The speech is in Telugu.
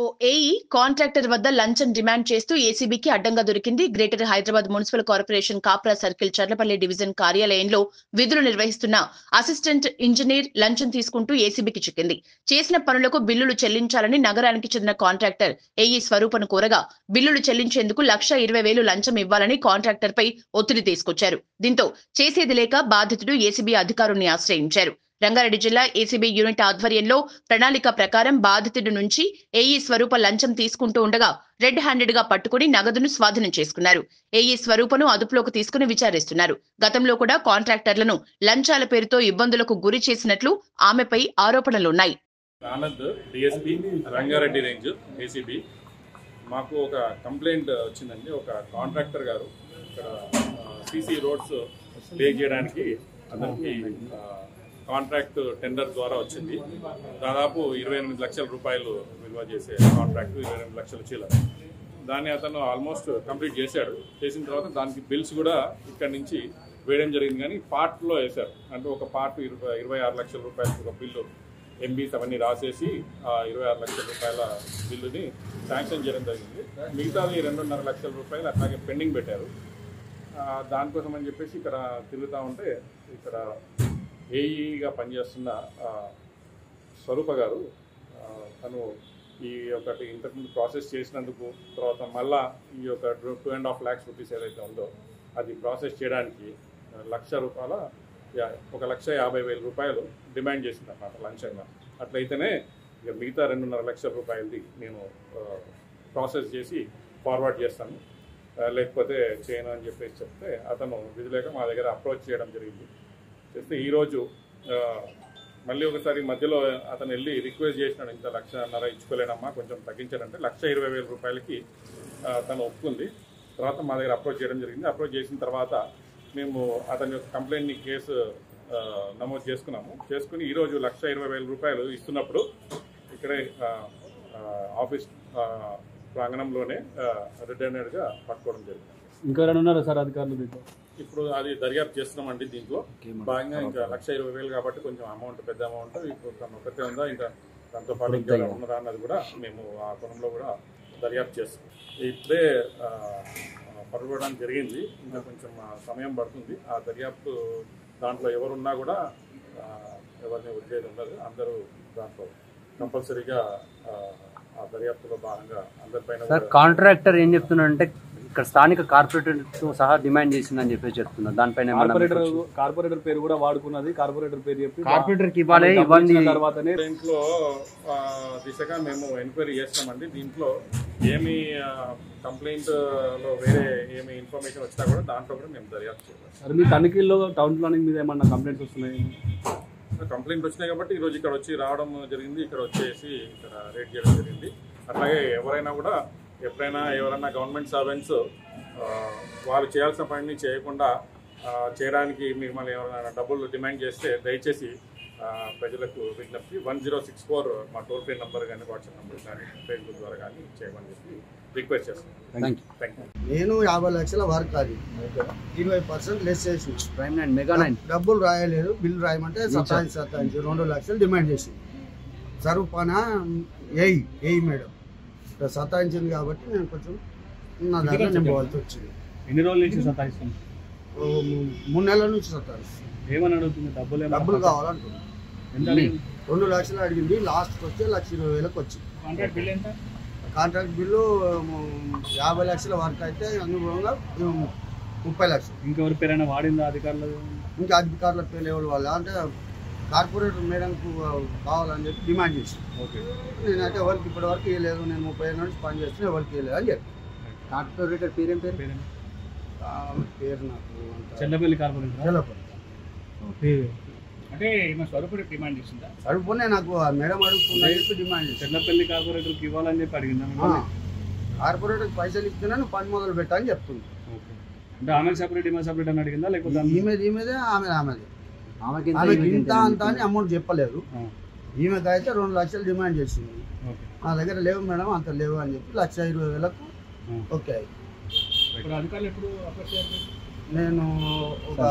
ఓ ఏఈ కాంట్రాక్టర్ వద్ద లంచం డిమాండ్ చేస్తూ ఏసీబీకి అడ్డంగా దొరికింది. Greater Hyderabad municipal corporation Kapra circle Cherlapalli division కార్యాలయంలో విధులు నిర్వహిస్తున్న అసిస్టెంట్ ఇంజనీర్ లంచం తీసుకుంటూ ఏసీబీకి చిక్కింది. చేసిన పనులకు బిల్లులు చెల్లించాలని నగరానికి చెందిన కాంట్రాక్టర్ ఏఈ స్వరూపను కోరగా బిల్లులు చెల్లించేందుకు 1,20,000 లంచం ఇవ్వాలని కాంట్రాక్టర్ పై ఒత్తిడి తీసుకొచ్చారు. దీంతో చేసేది లేక బాధితుడు ఏసీబీ అధికారుల్ని ఆశ్రయించారు. రంగారెడ్డి జిల్లా ఏసీబీ యూనిట్ ఆధ్వర్యంలో ప్రణాళిక ప్రకారం బాధితుడి నుంచి ఏఈ స్వరూప లంచం తీసుకుంటూ ఉండగా రెడ్ హ్యాండెడ్ గా పట్టుకుని నగదును స్వాధీనం చేసుకున్నారు. ఏఈ స్వరూపను అదుపులోకి తీసుకుని విచారిస్తున్నారు. గతంలో కూడా కాంట్రాక్టర్లను లంచాల పేరుతో ఇబ్బందులకు గురి చేసినట్లు ఆమెపై ఆరోపణలున్నాయి. Anand DSP Rangareddy range ACB మాకు ఒక కంప్లైంట్ వచ్చిందండి. ఒక కాంట్రాక్టర్ గారు ఇక్కడ సీసీ రోడ్స్ ప్లే చేయడానికి అతనికి కాంట్రాక్ట్ టెండర్ ద్వారా వచ్చింది. దాదాపు 28 లక్షల రూపాయలు విలువ చేసే కాంట్రాక్ట్, 28 లక్షల చీల. దాన్ని అతను ఆల్మోస్ట్ కంప్లీట్ చేశాడు. చేసిన తర్వాత దానికి బిల్స్ కూడా ఇక్కడ నుంచి వేయడం జరిగింది, కానీ పార్ట్లో వేశారు. అంటే ఒక పార్ట్ 26 లక్షల రూపాయలకు ఒక బిల్లు ఎంబీస్ అవన్నీ రాసేసి ఆ 26 లక్షల రూపాయల బిల్లుని శాంక్షన్ చేయడం జరిగింది. మిగతాది 2.5 లక్షల రూపాయలు అట్లాగే పెండింగ్ పెట్టారు. దానికోసం అని చెప్పేసి ఇక్కడ తిరుగుతూ ఉంటే ఇక్కడ ఏఈగా పనిచేస్తున్న స్వరూప గారు తను ఈ ఒకటి ఇంతకుముందు ప్రాసెస్ చేసినందుకు తర్వాత మళ్ళా ఈ యొక్క 2.5 lakhs రూపీస్ ఏదైతే ఉందో అది ప్రాసెస్ చేయడానికి ₹1,50,000 రూపాయలు డిమాండ్ చేసింది అన్నమాట లంచంగా. అట్లయితేనే ఇక మిగతా 2.5 లక్షల రూపాయలది నేను ప్రాసెస్ చేసి ఫార్వర్డ్ చేస్తాను, లేకపోతే చేయను అని చెప్పేసి చెప్తే అతను విధులేక మా దగ్గర అప్రోచ్ చేయడం జరిగింది. చేస్తే ఈరోజు మళ్ళీ ఒకసారి మధ్యలో అతను వెళ్ళి రిక్వెస్ట్ చేసినాడు, ఇంత 1,50,000 ఇచ్చుకోలేనమ్మా, కొంచెం తగ్గించాడంటే 1,20,000 రూపాయలకి తను ఒప్పుకుంది. తర్వాత మా దగ్గర అప్రోచ్ చేయడం జరిగింది. అప్రోచ్ చేసిన తర్వాత మేము అతని యొక్క కంప్లైంట్ని కేసు నమోదు చేసుకుని ఈరోజు 1,20,000 రూపాయలు ఇస్తున్నప్పుడు ఇక్కడే ఆఫీస్ ప్రాంగణంలోనే రెడ్ హ్యాండెడ్గా పట్టుకోవడం జరిగింది. ఇంకా ఉన్నారా సార్ అధికారులు? ఇప్పుడు అది దర్యాప్తు చేస్తున్నామండి. దీంట్లో భాగంగా ఇంకా 1,20,000 కాబట్టి కొంచెం అమౌంట్, పెద్ద అమౌంట్. ఇప్పుడు తను ఒకటే ఉందా, ఇంకా దాంతో పాటు ఇంకా ఉన్నదా అన్నది కూడా మేము ఆ కోణంలో కూడా దర్యాప్తు చేస్తాం. ఇప్పుడే పట్టుకోవడానికి జరిగింది, ఇంకా కొంచెం సమయం పడుతుంది. ఆ దర్యాప్తు దాంట్లో ఎవరున్నా కూడా ఎవరిని వదిలేది ఉండదు. అందరూ దాంట్లో కంపల్సరీగా ఆ దర్యాప్తులో భాగంగా అందరిపైన. కాంట్రాక్టర్ ఏం చెప్తున్నాడంటే ఇక్కడ స్థానిక కార్పొరేటర్ తో సహా డిమాండ్ చేసిందని చెప్పేసి చెప్తున్నారు. దానిపైన కార్పొరేటర్ పేరు కూడా వాడుకున్నది. కార్పొరేటర్ పేరు చెప్పి కార్పొరేటర్ కి ఇవ్వాలి తర్వాతనే దీంట్లో దిశగా మేము ఎంక్వైరీ చేస్తామండి. దీంట్లో ఏమి కంప్లైంట్ లో వేరే ఏమి ఇన్ఫర్మేషన్ వచ్చినా కూడా దాంట్లో కూడా మేము దర్యాప్తు చేయాలి. మీ తనిఖీల్లో టౌన్ ప్లానింగ్ మీద ఏమన్నా కంప్లైంట్స్ వస్తున్నాయి? కంప్లైంట్ వచ్చినాయి కాబట్టి ఈరోజు ఇక్కడ వచ్చి రావడం జరిగింది. ఇక్కడ వచ్చేసి ఇక్కడ రేట్ చేయడం జరిగింది. అట్లాగే ఎవరైనా కూడా ఎప్పుడైనా ఎవరైనా గవర్నమెంట్ సర్వెంట్స్ వాళ్ళు చేయాల్సిన పనిని చేయకుండా చేయడానికి మిమ్మల్ని ఎవరైనా డబ్బులు డిమాండ్ చేస్తే దయచేసి ప్రజలకు విజ్ఞప్తి 1064 మా టోల్ ఫ్రీ నెంబర్ కానీ వాట్సాప్ నెంబర్ కానీ ఫేస్బుక్ ద్వారా కానీ చేయమని చెప్పి రిక్వెస్ట్ చేస్తాను. నేను 50 లక్షల వర్క్, అది 20% లెస్ చేసి డబ్బులు రాయలేదు. బిల్లు రాయమంటే సతాయించి 2 లక్షలు డిమాండ్ చేసింది. సరూపాన ఏఈ మేడం సతాయించింది కాబట్టి నేను కొంచెం నా దగ్గర నేను పోవాల్సి వచ్చింది. ఎన్ని రోజుల నుంచి సతాయిస్తాను? 3 నెలల నుంచి సతాయిస్తాను. ఏమని అడుగుతుంది? డబ్బులు కావాలంటుంది. 2 లక్షలు అడిగింది. లాస్ట్కి వచ్చి 1,20,000 వచ్చింది. కాంట్రాక్ట్ బిల్లు 50 లక్షల వర్క్ అయితే అనుగుణంగా 30 లక్షలు. ఇంకెవరి పేరైనా వాడిందా అధికారులు? ఇంకా అధికారుల పేరు ఎవరు వాళ్ళు అంటే కార్పొరేటర్ మేడంకు కావాలని చెప్పి డిమాండ్ చేసి, నేనైతే ఎవరికి ఇప్పటి వరకు ఇవ్వలేదు. నేను 30 ఏళ్ళ నుంచి పని చేస్తున్నా, ఎవరికి ఇవ్వలేదు అని చెప్పి. కార్పొరేటర్ పేరేం పేరు? పేరు నాకు చెల్లపల్లి కార్పొరేటర్. అంటే స్వరూపుడు డిమాండ్ చేసిందా? స్వరూపునే నాకు మేడం అడుగుతున్నా చెప్పి డిమాండ్ చేసి చెల్లపల్లి కార్పొరేటర్కి ఇవ్వాలని చెప్పి అడిగిందా? కార్పొరేటర్కి పైసలు ఇస్తున్నాను, పని మొదలు పెట్టని చెప్తుంది. అంటే ఆమె సపరేట్ ఈమె సపరేట్ అని అడిగిందా? లేకపోతే ఈమెదే ఆమెదే ఆమెకి ఇంత అంత అని అమౌంట్ చెప్పలేదు. ఈమెకి అయితే 2 లక్షలు డిమాండ్ చేసింది. నా దగ్గర లేవు మేడం, అంత లేవు అని చెప్పి 1,20,000 ఓకే. నేను ఒక